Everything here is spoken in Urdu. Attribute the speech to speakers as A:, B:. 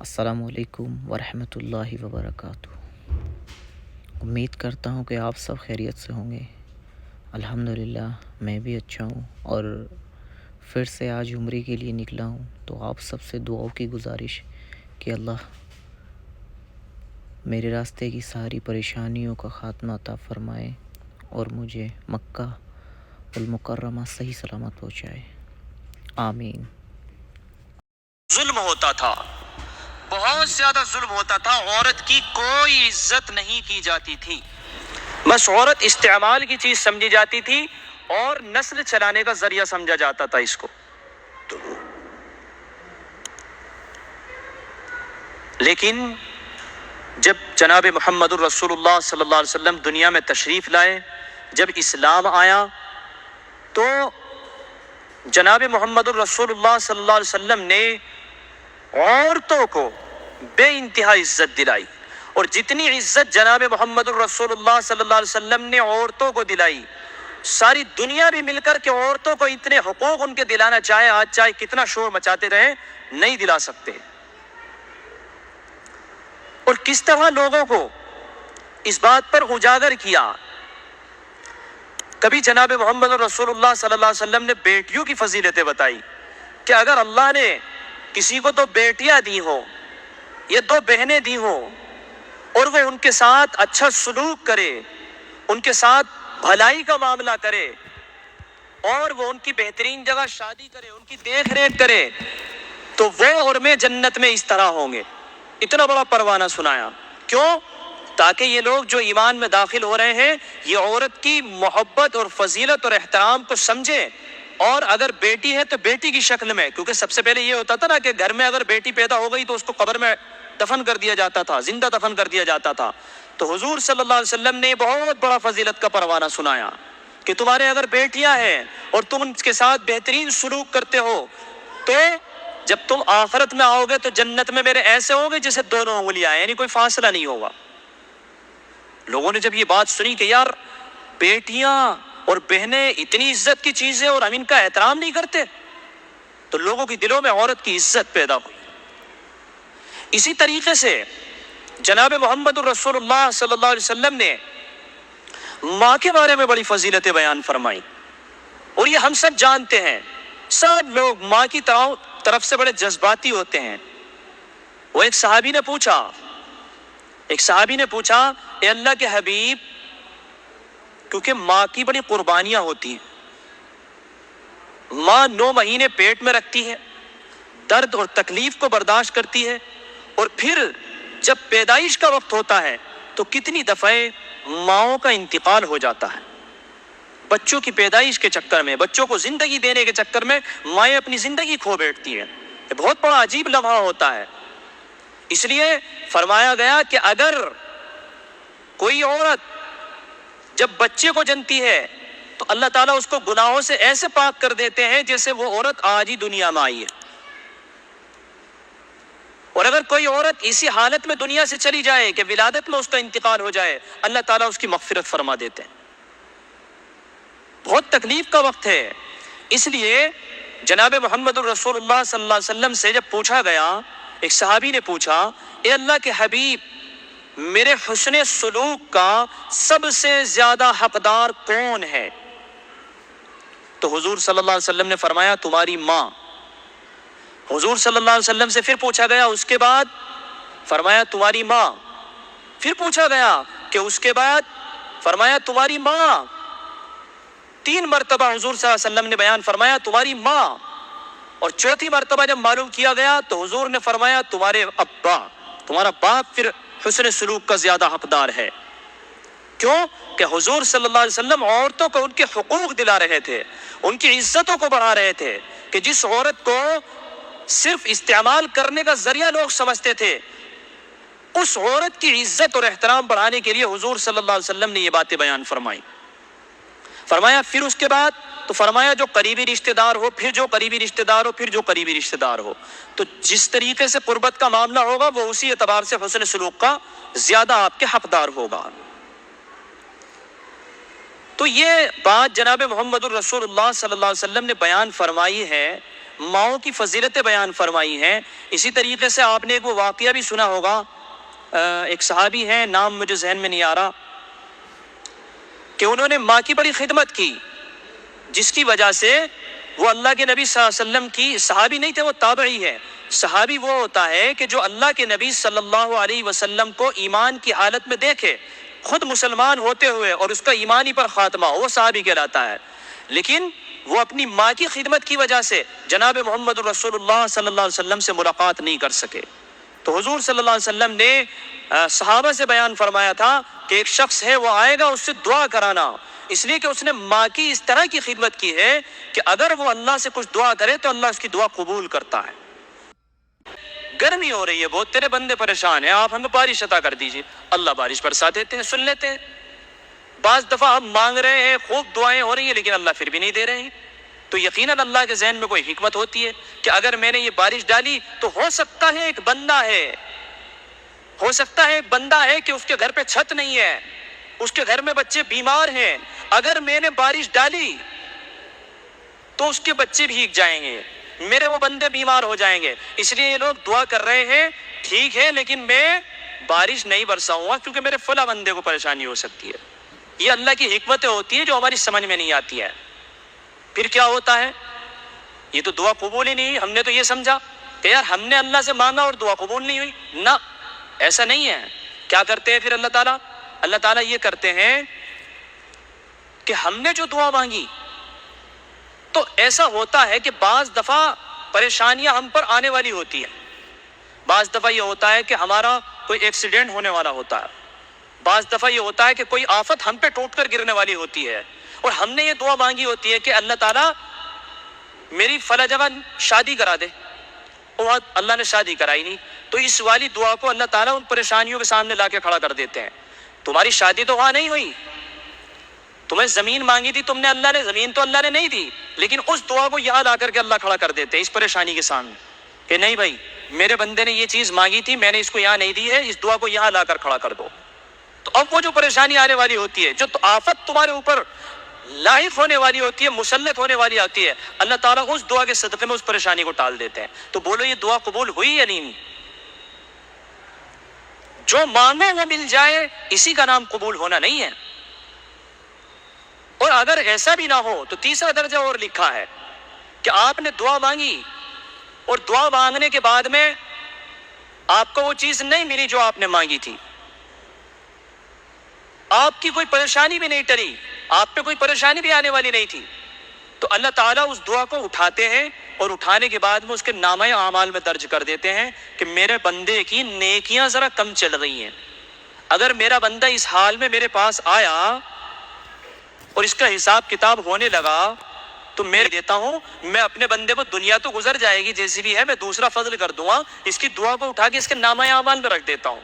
A: السلام علیکم ورحمۃ اللہ وبرکاتہ۔ امید کرتا ہوں کہ آپ سب خیریت سے ہوں گے۔ الحمدللہ میں بھی اچھا ہوں، اور پھر سے آج عمرے کے لیے نکلا ہوں، تو آپ سب سے دعاؤں کی گزارش کہ اللہ میرے راستے کی ساری پریشانیوں کا خاتمہ عطا فرمائے اور مجھے مکہ المکرمہ صحیح سلامت پہنچائے، آمین۔
B: ظلم ہوتا تھا، بہت زیادہ ظلم ہوتا تھا، عورت کی کوئی عزت نہیں کی جاتی تھی، بس عورت استعمال کی چیز سمجھی جاتی تھی اور نسل چلانے کا ذریعہ سمجھا جاتا تھا اس کو۔ لیکن جب جناب محمد الرسول اللہ صلی اللہ علیہ وسلم دنیا میں تشریف لائے، جب اسلام آیا، تو جناب محمد الرسول اللہ صلی اللہ علیہ وسلم نے عورتوں کو بے انتہا عزت دلائی، اور جتنی عزت جناب محمد الرسول اللہ صلی اللہ علیہ وسلم نے عورتوں کو دلائی، ساری دنیا بھی مل کر کے عورتوں کو اتنے حقوق ان کے دلانا چاہے، آج چاہے کتنا شور مچاتے رہیں، نہیں دلا سکتے۔ اور کس طرح لوگوں کو اس بات پر اجاگر کیا۔ کبھی جناب محمد رسول اللہ صلی اللہ علیہ وسلم نے بیٹیوں کی فضیلتیں بتائی کہ اگر اللہ نے کسی کو تو بیٹیاں دی ہو یا دو بہنیں دی ہو، اور وہ ان کے ساتھ اچھا سلوک کرے، ان کے ساتھ بھلائی کا معاملہ کرے، اور وہ ان کی بہترین جگہ شادی کرے، ان کی دیکھ ریکھ کرے، تو وہ اور میں جنت میں اس طرح ہوں گے۔ اتنا بڑا پروانہ سنایا، کیوں؟ تاکہ یہ لوگ جو ایمان میں داخل ہو رہے ہیں، یہ عورت کی محبت اور فضیلت اور احترام کو سمجھے، اور اگر بیٹی ہے تو بیٹی کی شکل میں، کیونکہ سب سے پہلے یہ ہوتا تھا نا کہ گھر میں اگر بیٹی پیدا ہو گئی تو اس کو قبر میں دفن کر دیا جاتا تھا، زندہ دفن کر دیا جاتا تھا۔ تو حضور صلی اللہ علیہ وسلم نے بہت بڑا فضیلت کا پروانہ سنایا کہ تمہارے اگر بیٹیاں ہیں اور تم ان کے ساتھ بہترین سلوک کرتے ہو، تو جب تم آخرت میں آؤ گے تو جنت میں میرے ایسے ہوگے جیسے دونوں انگلیاں، یعنی کوئی فاصلہ نہیں ہوگا۔ لوگوں نے جب یہ بات سنی کہ یار بیٹیاں اور بہنیں اتنی عزت کی چیزیں اور ہم ان کا احترام نہیں کرتے، تو لوگوں کی دلوں میں عورت کی عزت پیدا ہوئی۔ اسی طریقے سے جناب محمد الرسول اللہ صلی اللہ علیہ وسلم نے ماں کے بارے میں بڑی فضیلتیں بیان فرمائی، اور یہ ہم سب جانتے ہیں، سب لوگ ماں کی طرف سے بڑے جذباتی ہوتے ہیں۔ وہ ایک صحابی نے پوچھا اے اللہ کے حبیب، کیونکہ ماں کی بڑی قربانیاں ہوتی ہیں، ماں 9 مہینے پیٹ میں رکھتی ہے، درد اور تکلیف کو برداشت کرتی ہے، اور پھر جب پیدائش کا وقت ہوتا ہے تو کتنی دفعے ماؤں کا انتقال ہو جاتا ہے۔ بچوں کی پیدائش کے چکر میں، بچوں کو زندگی دینے کے چکر میں مائیں اپنی زندگی کھو بیٹھتی ہیں۔ یہ بہت بڑا عجیب لمحہ ہوتا ہے۔ اس لیے فرمایا گیا کہ اگر کوئی عورت جب بچے کو جنتی ہے تو اللہ تعالیٰ اس کو گناہوں سے ایسے پاک کر دیتے ہیں جیسے وہ عورت آج ہی دنیا میں آئی ہے۔ اور اگر کوئی عورت اسی حالت میں دنیا سے چلی جائے کہ ولادت میں اس کا انتقال ہو جائے، اللہ تعالیٰ اس کی مغفرت فرما دیتے ہیں۔ بہت تکلیف کا وقت ہے۔ اس لیے جناب محمد الرسول اللہ صلی اللہ علیہ وسلم سے جب پوچھا گیا، ایک صحابی نے پوچھا اے اللہ کے حبیب، میرے حسن سلوک کا سب سے زیادہ حقدار کون ہے؟ تو حضور صلی اللہ علیہ وسلم نے فرمایا تمہاری ماں۔ حضور صلی اللہ علیہ وسلم سے پھر پوچھا گیا اس کے بعد، فرمایا تمہاری ماں۔ پھر پوچھا گیا کہ اس کے بعد، فرمایا تمہاری ماں۔ 3 مرتبہ حضور صلی اللہ علیہ وسلم نے بیان فرمایا تمہاری ماں، اور چوتھی مرتبہ جب معلوم کیا گیا تو حضور نے فرمایا تمہارے ابا، تمہارا باپ پھر حسن سلوک کا زیادہ حقدار ہے۔ کیوں؟ کہ حضور صلی اللہ علیہ وسلم عورتوں کو ان کے حقوق دلا رہے تھے، ان کی عزتوں کو بڑھا رہے تھے، کہ جس عورت کو صرف استعمال کرنے کا ذریعہ لوگ سمجھتے تھے، اس عورت کی عزت اور احترام بڑھانے کے لیے حضور صلی اللہ علیہ وسلم نے یہ باتیں بیان فرمائی۔ فرمایا پھر اس کے بعد، تو فرمایا جو قریبی رشتہ دار ہو، پھر جو قریبی رشتہ دار ہو، پھر جو قریبی رشتہ دار ہو، تو جس طریقے سے قربت کا معاملہ ہوگا وہ اسی اعتبار سے حسن سلوک کا زیادہ آپ کے حقدار ہوگا۔ تو یہ بات جناب محمد الرسول اللہ صلی اللہ علیہ وسلم نے بیان فرمائی ہے، ماؤں کی فضیلتیں بیان فرمائی ہیں. اسی طریقے سے آپ نے ایک وہ واقعہ بھی سنا ہوگا, ایک صحابی ہیں, نام مجھے ذہن میں نہیں آ رہا, کہ انہوں نے ماں کی بڑی خدمت کی, جس کی وجہ سے وہ اللہ کے نبی صلی اللہ علیہ وسلم کی, صحابی نہیں تھے وہ تابعی ہے. صحابی وہ ہوتا ہے کہ جو اللہ کے نبی صلی اللہ علیہ وسلم کو ایمان کی حالت میں دیکھے, خود مسلمان ہوتے ہوئے, اور اس کا ایمانی پر خاتمہ ہو, وہ صحابی کہلاتا ہے. لیکن وہ اپنی ماں کی خدمت کی وجہ سے جناب محمد رسول اللہ صلی اللہ علیہ وسلم سے ملاقات نہیں کر سکے. تو حضور صلی اللہ علیہ وسلم نے صحابہ سے بیان فرمایا تھا کہ ایک شخص ہے, وہ آئے گا, اس سے دعا کرانا, اس لیے کہ اس نے ماں کی اس طرح کی خدمت کی ہے کہ اگر وہ اللہ سے کچھ دعا کرے تو اللہ اس کی دعا قبول کرتا ہے. گرمی ہو رہی ہے بہت, تیرے بندے پریشان ہیں, آپ ہمیں بارش عطا کر دیجیے, اللہ بارش برسا دیتے ہیں, سن لیتے ہیں. بعض دفعہ ہم مانگ رہے ہیں, خوب دعائیں ہو رہی ہیں, لیکن اللہ پھر بھی نہیں دے رہے ہیں. تو یقیناً اللہ کے ذہن میں کوئی حکمت ہوتی ہے کہ اگر میں نے یہ بارش ڈالی تو ہو سکتا ہے ایک بندہ ہے, ہو سکتا ہے ایک بندہ ہے کہ اس کے گھر پہ چھت نہیں ہے, اس کے گھر میں بچے بیمار ہیں, اگر میں نے بارش ڈالی تو اس کے بچے بھیگ جائیں گے, میرے وہ بندے بیمار ہو جائیں گے, اس لیے یہ لوگ دعا کر رہے ہیں, ٹھیک ہے, لیکن میں بارش نہیں برساؤں گا کیونکہ میرے فلاں بندے کو پریشانی ہو سکتی ہے. یہ اللہ کی حکمتیں ہوتی ہیں جو ہماری سمجھ میں نہیں آتی ہے. پھر کیا ہوتا ہے, یہ تو دعا قبول ہی نہیں ہوئی. ہم نے تو یہ سمجھا کہ یار ہم نے اللہ سے مانگا اور دعا قبول نہیں ہوئی. نہ, ایسا نہیں ہے. کیا کرتے ہیں پھر اللہ تعالیٰ؟ اللہ تعالیٰ یہ کرتے ہیں کہ ہم نے جو دعا مانگی, تو ایسا ہوتا ہے کہ بعض دفعہ پریشانیاں ہم پر آنے والی ہوتی ہیں. بعض دفعہ یہ ہوتا ہے کہ ہمارا کوئی ایکسیڈنٹ ہونے والا ہوتا ہے, بعض دفعہ یہ ہوتا ہے کہ کوئی آفت ہم پہ ٹوٹ کر گرنے والی ہوتی ہے, اور ہم نے یہ دعا مانگی ہوتی ہے کہ اللہ تعالیٰ میری فلاں جگہ شادی کرا دے, اور اللہ نے شادی کرائی نہیں, تو اس والی دعا کو اللہ تعالیٰ ان پریشانیوں کے سامنے لا کے کھڑا کر دیتے ہیں. تمہاری شادی تو وہاں نہیں ہوئی, تمہیں زمین مانگی تھی تم نے, اللہ نے زمین تو اللہ نے نہیں دی, لیکن اس دعا کو یہاں لا کر کے اللہ کھڑا کر دیتے ہیں اس پریشانی کے سامنے کہ نہیں بھائی, میرے بندے نے یہ چیز مانگی تھی, میں نے اس کو یہاں نہیں دی ہے, اس دعا کو یہاں لا کر کھڑا کر دو. تو اب وہ جو پریشانی آنے والی ہوتی ہے, جو آفت تمہارے اوپر لاحق ہونے والی ہوتی ہے, مسلط ہونے والی آتی ہے, اللہ تعالیٰ اس دعا کے صدقے میں اس پریشانی کو ٹال دیتے ہیں. تو بولو یہ دعا قبول ہوئی یا نہیں؟ جو مانگے وہ مل جائے, اسی کا نام قبول ہونا نہیں ہے. اور اگر ایسا بھی نہ ہو تو تیسرا درجہ اور لکھا ہے کہ آپ نے دعا مانگی اور دعا مانگنے کے بعد میں آپ کو وہ چیز نہیں ملی جو آپ نے مانگی تھی, آپ کی کوئی پریشانی بھی نہیں ٹلی, آپ پہ کوئی پریشانی بھی آنے والی نہیں تھی, تو اللہ تعالیٰ اس دعا کو اٹھاتے ہیں اور اٹھانے کے بعد میں اس کے نامہ اعمال میں درج کر دیتے ہیں کہ میرے بندے کی نیکیاں ذرا کم چل رہی ہیں. اگر میرا بندہ اس حال میں میرے پاس آیا اور اس کا حساب کتاب ہونے لگا تو میں دیتا ہوں, میں اپنے بندے کو, دنیا تو گزر جائے گی جیسی بھی ہے, میں دوسرا فضل کر دوں گا, اس کی دعا کو اٹھا کے اس کے نامہ اعمال میں رکھ دیتا ہوں.